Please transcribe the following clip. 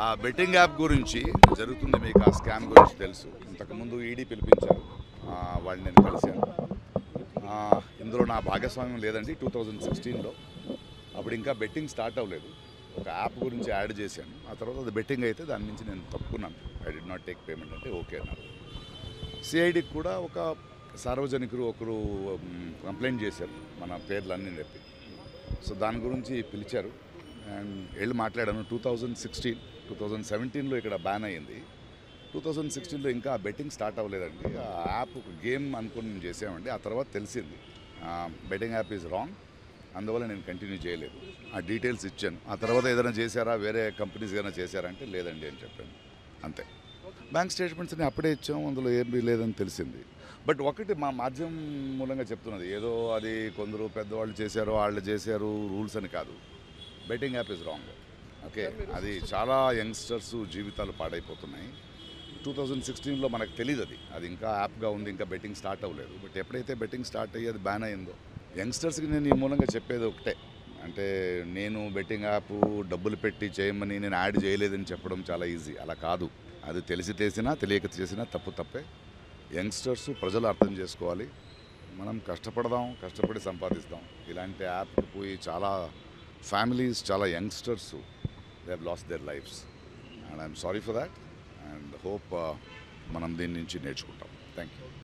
ఆ betting app గురించి జరుగుతుంది, మీకు ఆ స్కామ్ గురించి తెలుసు. ఇంతకుముందు ఈడీ పిలిపించారు, వాళ్ళని నేను కలిశాను. ఇందులో నా భాగస్వామ్యం లేదండి. 2016లో అప్పుడు ఇంకా బెట్టింగ్ స్టార్ట్ అవ్వలేదు. ఒక యాప్ గురించి యాడ్ చేశాను. ఆ తర్వాత అది బెట్టింగ్ అయితే దాని నుంచి నేను తప్పుకున్నాను. I did not take payment అంటే ఓకే అన్నారు. సిఐడికి కూడా ఒక సార్వజనికులు ఒకరు కంప్లైంట్ చేశారు మన పేర్లన్నీ చెప్పి. సో దాని గురించి పిలిచారు అండ్ వెళ్ళి మాట్లాడాను. 2017లో ఇక్కడ బ్యాన్ అయ్యింది. 2016లో ఇంకా బెట్టింగ్ స్టార్ట్ అవ్వలేదండి. ఆ యాప్ ఒక గేమ్ అనుకుని మేము చేసామండి. ఆ తర్వాత తెలిసింది బెట్టింగ్ యాప్ ఈజ్ రాంగ్, అందువల్ల నేను కంటిన్యూ చేయలేదు. ఆ డీటెయిల్స్ ఇచ్చాను. ఆ తర్వాత ఏదైనా చేశారా, వేరే కంపెనీస్ ఏదైనా చేశారంటే లేదండి అని చెప్పాను, అంతే. బ్యాంక్ స్టేట్మెంట్స్ని అప్పుడే ఇచ్చాము, అందులో ఏమీ లేదని తెలిసింది. బట్ ఒకటి మా మాధ్యమం మూలంగా చెప్తున్నది, ఏదో అది కొందరు పెద్దవాళ్ళు చేశారు, వాళ్ళు చేశారు రూల్స్ అని కాదు. Betting app is wrong. Okay, అది చాలా యంగ్స్టర్స్ జీవితాలు పాడైపోతున్నాయి. 2016లో మనకు తెలియదు, అది ఇంకా యాప్గా ఉంది, ఇంకా బెట్టింగ్ స్టార్ట్ అవ్వలేదు. బట్ ఎప్పుడైతే బెట్టింగ్ స్టార్ట్ అయ్యి అది బ్యాన్ అయిందో, యంగ్స్టర్స్కి నేను ఈ మూలంగా చెప్పేది ఒకటే, అంటే నేను బెట్టింగ్ యాప్ డబ్బులు పెట్టి చేయమని నేను యాడ్ చేయలేదని చెప్పడం చాలా ఈజీ. అలా కాదు, అది తెలిసి చేసినా తెలియక చేసినా తప్పే. యంగ్స్టర్స్ ప్రజలు అర్థం చేసుకోవాలి. మనం కష్టపడదాం, కష్టపడి సంపాదిస్తాం. ఇలాంటి యాప్కి పోయి చాలా ఫ్యామిలీస్, చాలా youngsters they have lost there lifes and I'm sorry for that and hope మనం దీని నుంచి నేర్చుకుంటాం. Thank you.